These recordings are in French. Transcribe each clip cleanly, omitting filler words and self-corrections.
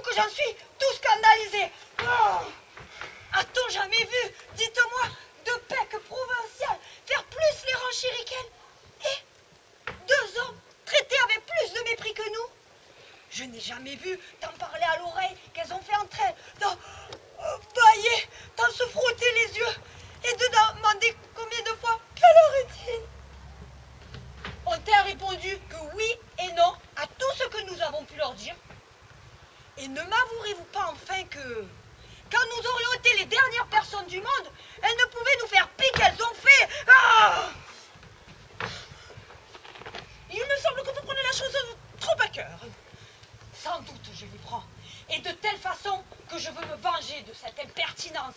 Dites-vous que j'en suis tout scandalisé. Oh, a-t-on jamais vu, dites-moi, de pecs provinciales faire plus les renchériquels et 2 hommes traités avec plus de mépris que nous? Je n'ai jamais vu tant parler à l'oreille qu'elles ont fait entre elles, tant bailler, tant se frotter les yeux et de demander combien de fois quelle heure est-il? Ont-elles répondu que oui et non à tout ce que nous avons pu leur dire? Et ne m'avouerez-vous pas enfin que, quand nous aurions été les dernières personnes du monde, elles ne pouvaient nous faire pis qu'elles ont fait? Ah! Il me semble que vous prenez la chose trop à cœur. Sans doute je l'y prends, et de telle façon que je veux me venger de cette impertinence.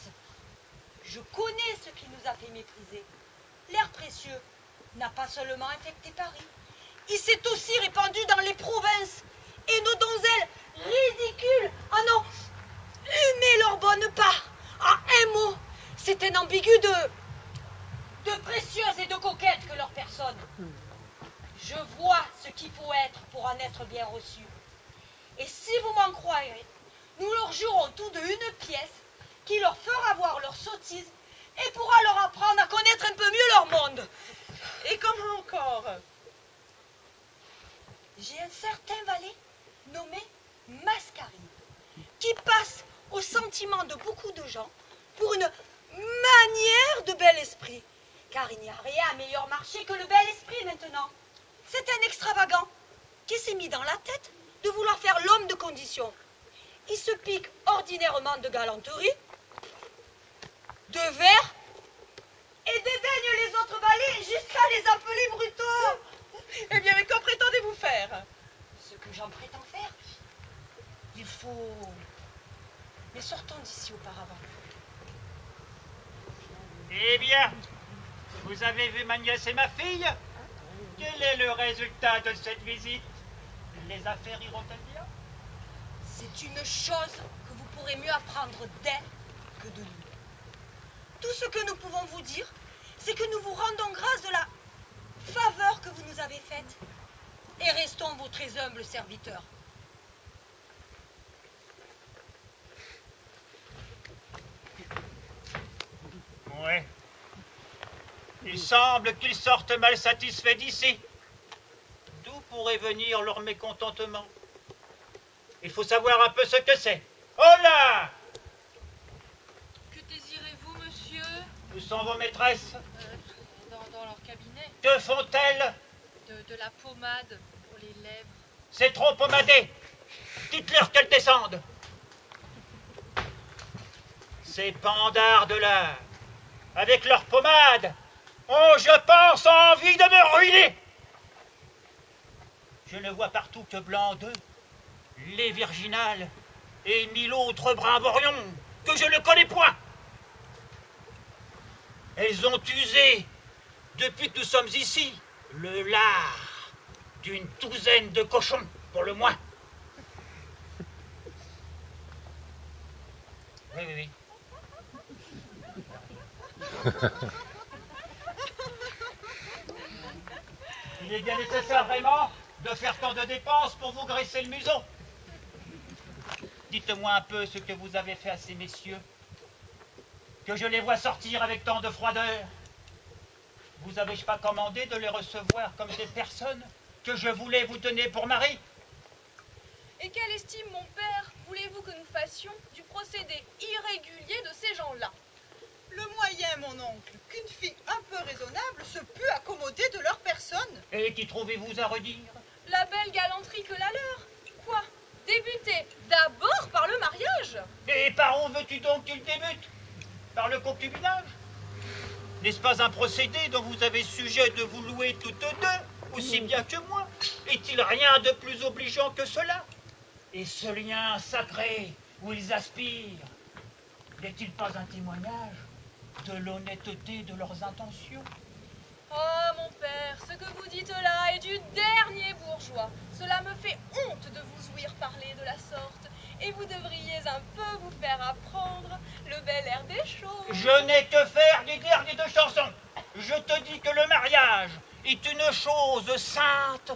Je connais ce qui nous a fait mépriser. L'air précieux n'a pas seulement infecté Paris, il s'est aussi répandu dans les provinces, et nos donzelles ridicules en ont humé leur bonne part. En un mot, c'est un ambigu de précieuses et de coquettes que leur personne. Je vois ce qu'il faut être pour en être bien reçu. Et si vous m'en croirez, nous leur jouerons tous deux une pièce qui leur fera voir leur sottise et pourra leur apprendre à connaître un peu mieux leur monde. Et comment encore? J'ai un certain valet nommé Mascarine qui passe au sentiment de beaucoup de gens pour une manière de bel esprit. Car il n'y a rien à meilleur marché que le bel esprit maintenant. C'est un extravagant qui s'est mis dans la tête de vouloir faire l'homme de condition. Il se pique ordinairement de galanterie, de verre, et dédaigne les autres valets jusqu'à les appeler brutaux. Eh bien, mais qu'en prétendez-vous faire? Ce que j'en prétends faire, il faut... Mais sortons d'ici auparavant. Eh bien, vous avez vu ma nièce et ma fille? Quel est le résultat de cette visite? Les affaires iront-elles bien? C'est une chose que vous pourrez mieux apprendre d'elle que de nous. Tout ce que nous pouvons vous dire, c'est que nous vous rendons grâce de la faveur que vous nous avez faite et restons vos très humbles serviteurs. Ouais. Il semble qu'ils sortent mal satisfaits d'ici. D'où pourrait venir leur mécontentement? Il faut savoir un peu ce que c'est. Oh là! Que désirez-vous, monsieur? Où sont vos maîtresses? Dans leur cabinet. Que font-elles? De la pommade pour les lèvres. C'est trop pommadé. Dites-leur qu'elles descendent. Ces pandards de là, avec leur pommade, ont, je pense, envie de me ruiner. Je ne vois partout que blanc d'œufs, lait virginal et 1000 autres brimborions que je ne connais point. Elles ont usé, depuis que nous sommes ici, le lard d'une douzaine de cochons, pour le moins. Oui, oui, oui. Il est bien nécessaire vraiment de faire tant de dépenses pour vous graisser le museau. Dites-moi un peu ce que vous avez fait à ces messieurs, que je les vois sortir avec tant de froideur. Vous avez-je pas commandé de les recevoir comme des personnes que je voulais vous donner pour mari? Et quelle estime, mon père, voulez-vous que nous fassions du procédé irrégulier de ces gens-là? Le moyen, mon oncle, qu'une fille un peu raisonnable se pût accommoder de leur personne. Et qui trouvez-vous à redire? La belle galanterie que la leur. Quoi? Débuter d'abord par le mariage? Et par où veux-tu donc qu'il débute? Par le concubinage? N'est-ce pas un procédé dont vous avez sujet de vous louer toutes deux, aussi bien que moi? Est-il rien de plus obligeant que cela? Et ce lien sacré où ils aspirent, n'est-il pas un témoignage de l'honnêteté de leurs intentions? Oh, mon père, ce que vous dites là est du dernier bourgeois. Cela me fait honte de vous ouïr parler de la sorte. Et vous devriez un peu vous faire apprendre le bel air des choses. Je n'ai que faire du dernier de chansons. Je te dis que le mariage est une chose sainte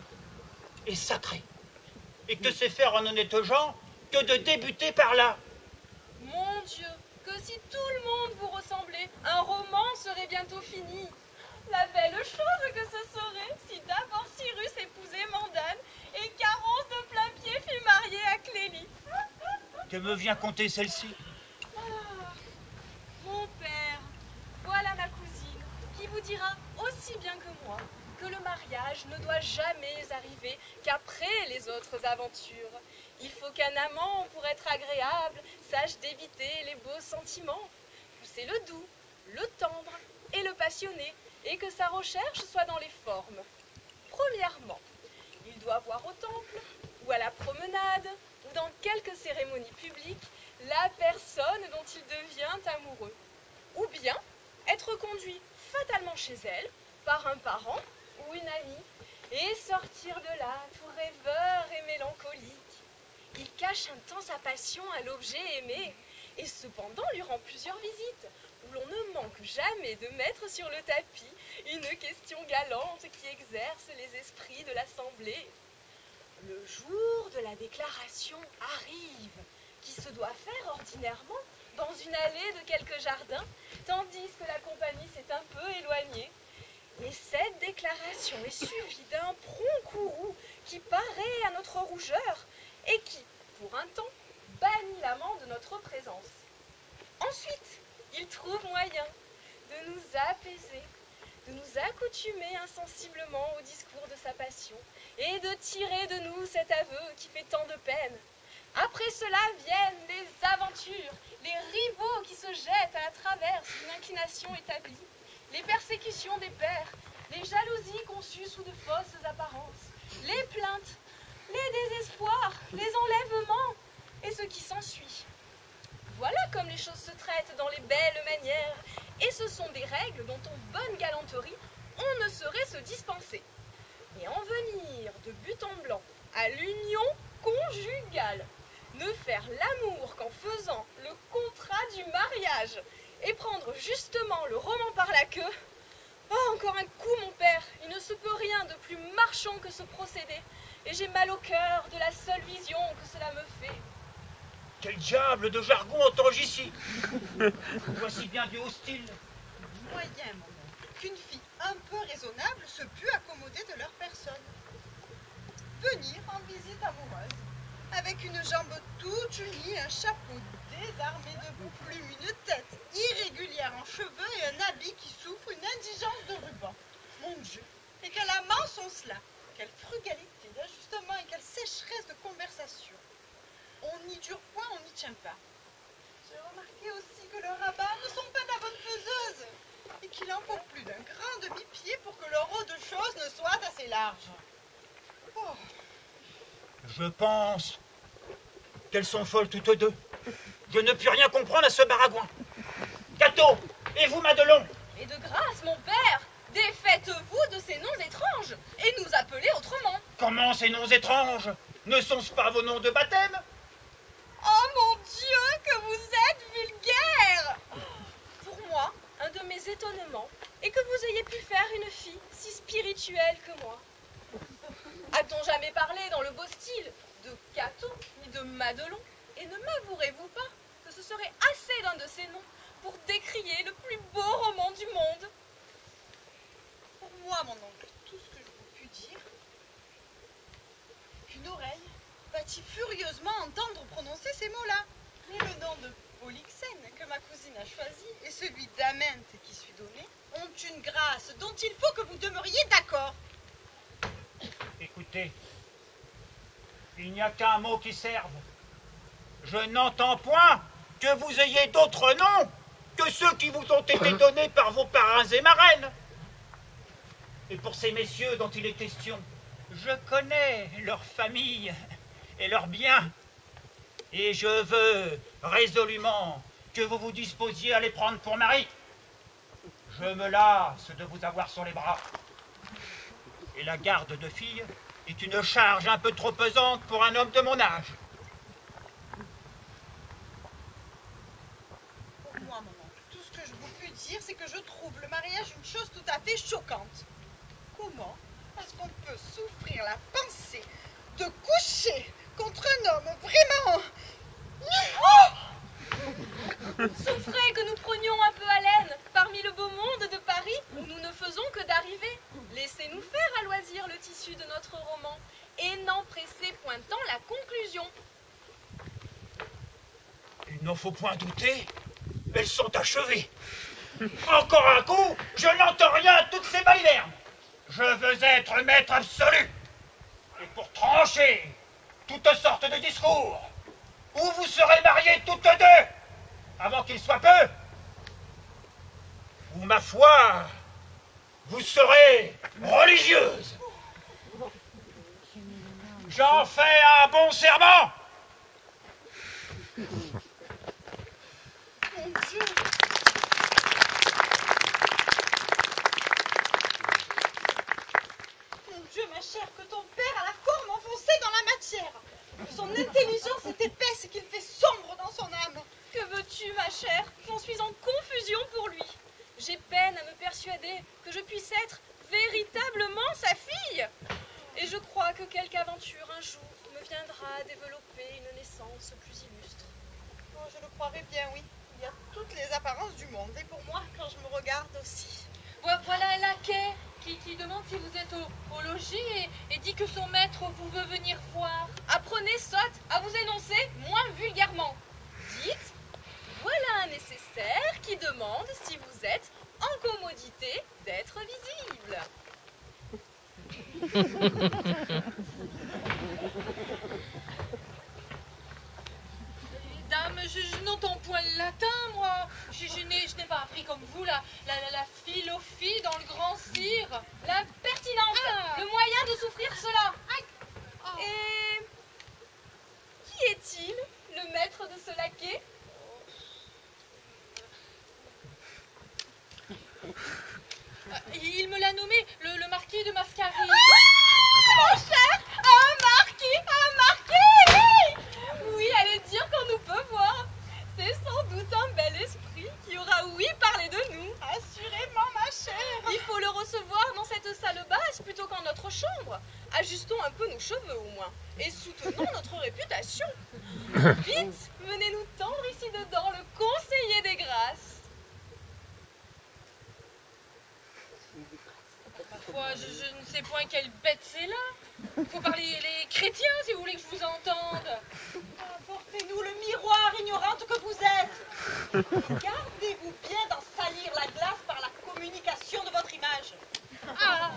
et sacrée. Et que c'est faire en honnête gens que de débuter par là. Mon Dieu, que si tout le monde vous ressemblait, un roman serait bientôt fini. La belle chose que ce serait si d'abord Cyrus épousait Mandane et Carence de Plain-Pied fut mariée à Clélie. Que me vient conter celle-ci? Ah, mon père, voilà ma cousine, qui vous dira aussi bien que moi que le mariage ne doit jamais arriver qu'après les autres aventures. Il faut qu'un amant, pour être agréable, sache d'éviter les beaux sentiments, pousser le doux, le tendre et le passionné, et que sa recherche soit dans les formes. Premièrement, il doit voir au temple, ou à la promenade, ou dans quelque cérémonie publique, la personne dont il devient amoureux. Ou bien être conduit fatalement chez elle, par un parent ou une amie, et sortir de là tout rêveur et mélancolique. Il cache un temps sa passion à l'objet aimé, et cependant lui rend plusieurs visites, où l'on ne manque jamais de mettre sur le tapis une question galante qui exerce les esprits de l'assemblée. Le jour de la déclaration arrive, qui se doit faire ordinairement dans une allée de quelques jardins, tandis que la compagnie s'est un peu éloignée. Et cette déclaration est suivie d'un prompt courroux qui paraît à notre rougeur et qui, pour un temps, bannit l'amant de notre présence. Ensuite, il trouve moyen de nous apaiser, de nous accoutumer insensiblement au discours de sa passion et de tirer de nous cet aveu qui fait tant de peine. Après cela viennent les aventures, les rivaux qui se jettent à la traverse d'une inclination établie, les persécutions des pères, les jalousies conçues sous de fausses apparences, les plaintes, les désespoirs, les enlèvements et ce qui s'ensuit. Voilà comme les choses se traitent dans les belles manières, et ce sont des règles dont en bonne galanterie on ne saurait se dispenser. Mais en venir de but en blanc à l'union conjugale, ne faire l'amour qu'en faisant le contrat du mariage, et prendre justement le roman par la queue. Oh, encore un coup, mon père, il ne se peut rien de plus marchand que ce procédé, et j'ai mal au cœur de la seule vision que cela me fait. Quel diable de jargon entends-je ici? Voici bien du hostile. Moyen, mon oncle, qu'une fille un peu raisonnable se put accommoder de leur personne. Venir en visite amoureuse, avec une jambe toute unie, un chapeau désarmé de plumes, une tête irrégulière en cheveux et un habit qui souffre une indigence de ruban. Mon Dieu, et quel amant sont cela! Quelle frugalité d'ajustement et quelle sécheresse de conversation! On n'y dure point, on n'y tient pas. J'ai remarqué aussi que leurs rabats ne sont pas de la bonne faiseuse, et qu'il en faut plus d'un grand demi-pied pour que leur eau de chose ne soit assez large. Oh. Je pense qu'elles sont folles toutes deux. Je ne puis rien comprendre à ce baragouin. Cato, et vous, Madelon? Et de grâce, mon père, défaites-vous de ces noms étranges, et nous appelez autrement. Comment ces noms étranges? Ne sont-ce pas vos noms de baptême? Oh mon Dieu, que vous êtes vulgaire! Pour moi, un de mes étonnements est que vous ayez pu faire une fille si spirituelle que moi. A-t-on jamais parlé dans le beau style de Cato ni de Madelon? Et ne m'avouerez-vous pas que ce serait assez d'un de ces noms pour décrier le plus beau roman du monde? Pour moi, mon oncle, tout ce que je vous puis dire, qu'une oreille va-t-il furieusement entendre prononcer ces mots-là. Mais le nom de Polyxène que ma cousine a choisi et celui d'Amente qui suit donné ont une grâce dont il faut que vous demeuriez d'accord. Écoutez, il n'y a qu'un mot qui serve. Je n'entends point que vous ayez d'autres noms que ceux qui vous ont été donnés par vos parrains et marraines. Et pour ces messieurs dont il est question, je connais leur famille et leurs biens, et je veux résolument que vous vous disposiez à les prendre pour mari. Je me lasse de vous avoir sur les bras. Et la garde de filles est une charge un peu trop pesante pour un homme de mon âge. Pour moi, mon oncle, tout ce que je vous puis dire, c'est que je trouve le mariage une chose tout à fait choquante. Comment est-ce qu'on peut souffrir la pensée de coucher contre un homme, vraiment. Souffrez que nous prenions un peu haleine parmi le beau monde de Paris où nous ne faisons que d'arriver. Laissez-nous faire à loisir le tissu de notre roman et n'en pressez point tant la conclusion. Il n'en faut point douter, elles sont achevées. Encore un coup, je n'entends rien à toutes ces balivernes. Je veux être maître absolu. Et pour trancher toutes sortes de discours, où vous serez mariés toutes deux, avant qu'il soit peu, ou ma foi, vous serez religieuse. J'en fais un bon serment. Mon Dieu. Mon Dieu, ma chère, que ton père a la forme enfoncée dans la matière. Que son intelligence est épaisse et qu'il fait sombre dans son âme. Que veux-tu, ma chère? J'en suis en confusion pour lui. J'ai peine à me persuader que je puisse être véritablement sa fille. Et je crois que quelque aventure un jour me viendra développer une naissance plus illustre. Oh, je le croirais bien, oui. Il y a toutes les apparences du monde. Et pour moi, quand je me regarde aussi. Voilà un laquais qui demande si vous êtes au logis et dit que son maître vous veut venir voir. Apprenez, sotte, à vous énoncer moins vulgairement. Dites, voilà un nécessaire qui demande si vous êtes en commodité d'être visible. Dame, je n'entends point le latin, moi. Je n'ai pas appris comme vous la philosophie dans le grand cire. La pertinence, le moyen de souffrir cela. Et qui est-il, le maître de ce laquais? Il me l'a nommé le marquis de Mascarille. Mon cher, un marquis! Oui, allez dire qu'on nous peut voir. C'est sans doute un bel esprit qui aura ouï parler de nous. Assurément, ma chère. Il faut le recevoir dans cette salle basse plutôt qu'en notre chambre. Ajustons un peu nos cheveux au moins et soutenons notre réputation. Vite, venez nous tendre ici dedans le conseiller des grâces. Parfois, je ne sais point quelle bête c'est là. Faut parler les chrétiens si vous voulez que je vous entende. Apportez-nous le miroir, ignorante que vous êtes. Gardez-vous bien d'en salir la glace par la communication de votre image. Ah.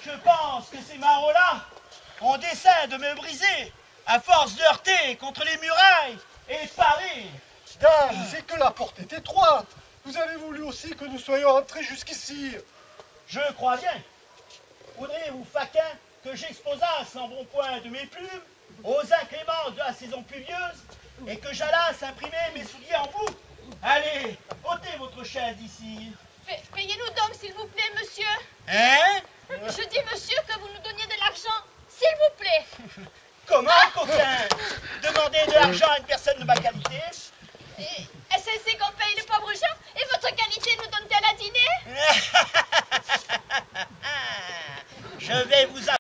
Je pense que ces marauds-là ont dessein de me briser à force de heurter contre les murailles et Paris. Dame, c'est que la porte est étroite. Vous avez voulu aussi que nous soyons entrés jusqu'ici. Je crois bien. Voudriez-vous, faquin, que j'exposasse l'embonpoint de mes plumes aux inclémences de la saison pluvieuse et que j'allasse imprimer mes souliers en boue? Allez, ôtez votre chaise d'ici. Payez-nous donc, s'il vous plaît, monsieur. Hein? Je dis, monsieur, que vous nous donniez de l'argent, s'il vous plaît. Comment, coquin? Demander de l'argent à une personne de ma qualité? Est-ce ainsi qu'on paye les pauvres gens? Et votre qualité nous donne-t-elle à dîner? Je vais vous